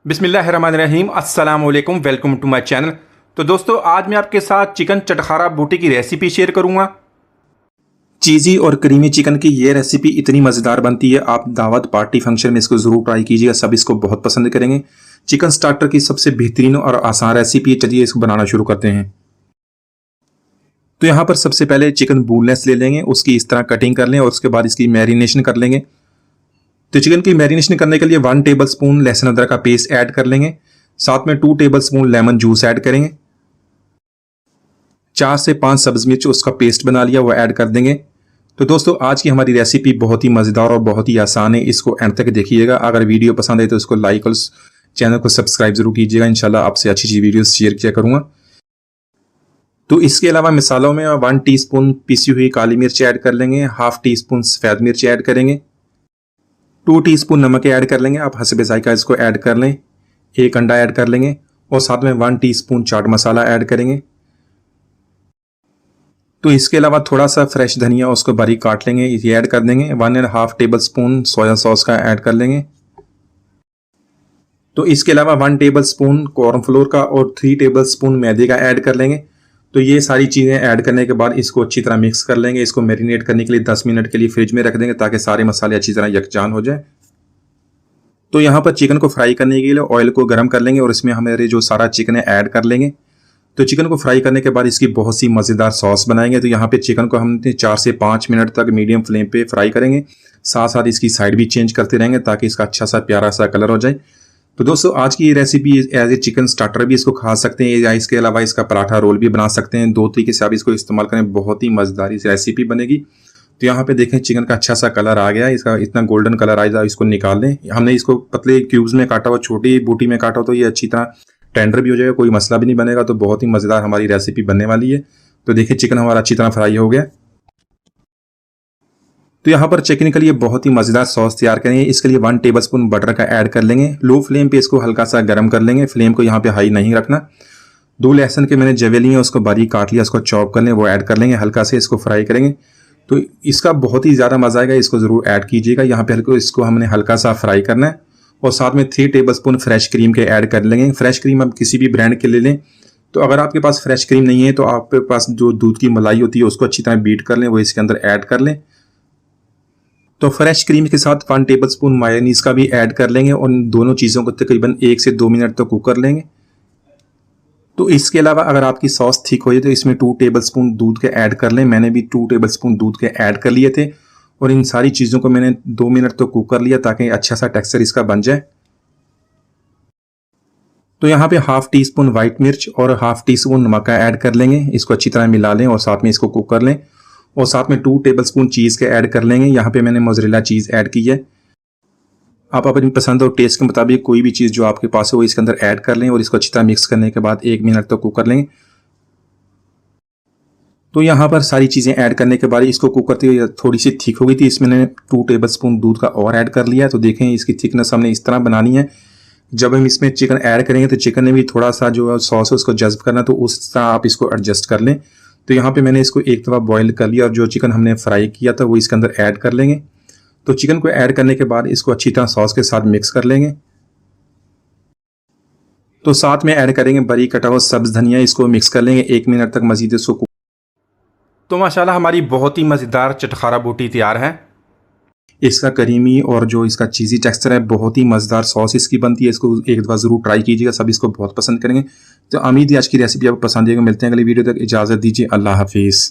बिस्मिल्लाहिर्रहमानिर्रहीम, अस्सलाम वालेकुम, वेलकम टू माय चैनल। तो दोस्तों, आज मैं आपके साथ चिकन चटखारा बूटी की रेसिपी शेयर करूंगा। चीज़ी और क्रीमी चिकन की ये रेसिपी इतनी मज़ेदार बनती है, आप दावत पार्टी फंक्शन में इसको ज़रूर ट्राई कीजिएगा, सब इसको बहुत पसंद करेंगे। चिकन स्टार्टर की सबसे बेहतरीन और आसान रेसिपी है। चलिए इसको बनाना शुरू करते हैं। तो यहाँ पर सबसे पहले चिकन बोनलेस ले लेंगे, उसकी इस तरह कटिंग कर लें और उसके बाद इसकी मैरिनेशन कर लेंगे। तो चिकन की मैरिनेशन करने के लिए 1 टेबल स्पून लहसुन अदरक का पेस्ट ऐड कर लेंगे। साथ में 2 table spoon lemon juice add करेंगे। 4 से 5 सब्ज मिर्च उसका पेस्ट बना लिया, वो ऐड कर देंगे। तो दोस्तों, आज की हमारी रेसिपी बहुत ही मज़ेदार और बहुत ही आसान है, इसको एंड तक देखिएगा। अगर वीडियो पसंद आए तो इसको लाइक और चैनल को सब्सक्राइब जरूर कीजिएगा। इंशाल्लाह आपसे अच्छी अच्छी वीडियोस शेयर किया करूँगा। तो इसके अलावा मसालों में 1 टीस्पून पिसी हुई काली मिर्च ऐड कर लेंगे, हाफ टी स्पून सफ़ेद मिर्च ऐड करेंगे, 2 टीस्पून नमक ऐड कर लेंगे, आप हस्बे जायका इसको ऐड कर लें। 1 अंडा ऐड कर लेंगे और साथ में 1 टीस्पून चाट मसाला ऐड करेंगे। तो इसके अलावा थोड़ा सा फ्रेश धनिया उसको बारीक काट लेंगे, ये ऐड कर देंगे। 1.5 टेबल स्पून सोया सॉस का ऐड कर लेंगे। तो इसके अलावा 1 टेबल स्पून कॉर्नफ्लोर का और 3 टेबल स्पून मैदे का ऐड कर लेंगे। तो ये सारी चीज़ें ऐड करने के बाद इसको अच्छी तरह मिक्स कर लेंगे। इसको मैरिनेट करने के लिए 10 मिनट के लिए फ्रिज में रख देंगे ताकि सारे मसाले अच्छी तरह यकजान हो जाए। तो यहाँ पर चिकन को फ्राई करने के लिए ऑयल को गर्म कर लेंगे और इसमें हमारे जो सारा चिकन है ऐड कर लेंगे। तो चिकन को फ्राई करने के बाद इसकी बहुत सी मज़ेदार सॉस बनाएंगे। तो यहाँ पे चिकन को हम 4 से 5 मिनट तक मीडियम फ्लेम पे फ्राई करेंगे, साथ साथ इसकी साइड भी चेंज करते रहेंगे ताकि इसका अच्छा सा प्यारा सा कलर हो जाए। तो दोस्तों, आज की ये recipe as a chicken starter भी इसको खा सकते हैं या इसके अलावा इसका पराठा रोल भी बना सकते हैं। 2 तरीके से आप इसको इस्तेमाल करें, बहुत ही मज़ेदार इस रेसिपी बनेगी। तो यहाँ पे देखें चिकन का अच्छा सा कलर आ गया, इसका इतना गोल्डन कलर आ जाए, इसको निकाल लें। हमने इसको पतले क्यूब्स में काटा हुआ, छोटी बूटी में काटा हो तो ये अच्छी तरह टेंडर भी हो जाएगा, कोई मसला भी नहीं बनेगा। तो बहुत ही मज़ेदार हमारी रेसिपी बनने वाली है। तो देखिए चिकन हमारा अच्छी तरह फ्राई हो गया। तो यहाँ पर चिकन के लिए बहुत ही मज़ेदार सॉस तैयार करेंगे। इसके लिए 1 टेबल स्पून बटर का ऐड कर लेंगे। लो फ्लेम पे इसको हल्का सा गर्म कर लेंगे, फ्लेम को यहाँ पे हाई नहीं रखना। 2 लहसुन के मैंने जवे लिए, उसको बारीक काट लिया, उसको चॉप कर लें, वो ऐड कर लेंगे। हल्का से इसको फ्राई करेंगे तो इसका बहुत ही ज़्यादा मज़ा आएगा, इसको ज़रूर ऐड कीजिएगा। यहाँ पे इसको हमने हल्का सा फ्राई करना है और साथ में 3 टेबल स्पून फ्रेश क्रीम के ऐड कर लेंगे। फ्रेश क्रीम आप किसी भी ब्रांड के ले लें। तो अगर आपके पास फ्रेश क्रीम नहीं है तो आपके पास जो दूध की मलाई होती है उसको अच्छी तरह बीट कर लें, वो इसके अंदर ऐड कर लें। तो फ्रेश क्रीम के साथ 1 टेबल स्पून मायोनीज का भी ऐड कर लेंगे और दोनों चीज़ों को तकरीबन 1 से 2 मिनट तक कुक कर लेंगे। तो इसके अलावा अगर आपकी सॉस थिक हो जाए तो इसमें 2 टेबल स्पून दूध के ऐड कर लें। मैंने भी 2 टेबल स्पून दूध के ऐड कर लिए थे और इन सारी चीज़ों को मैंने 2 मिनट तक कुक कर लिया ताकि अच्छा सा टेक्सचर इसका बन जाए। तो यहाँ पे हाफ टी स्पून व्हाइट मिर्च और हाफ टी स्पून नमक का ऐड कर लेंगे। इसको अच्छी तरह मिला लें और साथ में इसको कुक कर लें और साथ में 2 टेबल स्पून चीज़ के ऐड कर लेंगे। यहाँ पे मैंने मोज़रेला चीज़ ऐड की है। आप अपनी पसंद और टेस्ट के मुताबिक कोई भी चीज़ जो आपके पास है वो इसके अंदर ऐड कर लें और इसको अच्छी तरह मिक्स करने के बाद 1 मिनट तक कुक कर लेंगे। तो यहाँ पर सारी चीज़ें ऐड करने के बाद इसको कुक करते हुए थोड़ी सी थिक हो गई थी, इसमें मैंने 2 टेबल स्पून दूध का और ऐड कर लिया है। तो देखें इसकी थिकनेस हमने इस तरह बनानी है। जब हम इसमें चिकन ऐड करेंगे तो चिकन ने भी थोड़ा सा जो सॉस है उसको जज्ब करना, तो उस तरह आप इसको एडजस्ट कर लें। तो यहाँ पे मैंने इसको एक दफ़ा बॉईल कर लिया और जो चिकन हमने फ्राई किया था वो इसके अंदर ऐड कर लेंगे। तो चिकन को ऐड करने के बाद इसको अच्छी तरह सॉस के साथ मिक्स कर लेंगे। तो साथ में ऐड करेंगे बारीक कटा हुआ सब्ज धनिया, इसको मिक्स कर लेंगे 1 मिनट तक मजीद इसको। तो माशाल्लाह हमारी बहुत ही मज़ेदार चटखारा बूटी तैयार है। इसका करीमी और जो इसका चीज़ी टेक्सचर है, बहुत ही मज़ेदार सॉस इसकी बनती है। इसको एक दफ़ा ज़रूर ट्राई कीजिएगा, सब इसको बहुत पसंद करेंगे। तो उम्मीद है आज की रेसिपी आपको पसंद आएगी। मिलते हैं अगली वीडियो तक, इजाज़त दीजिए, अल्लाह हाफिज़।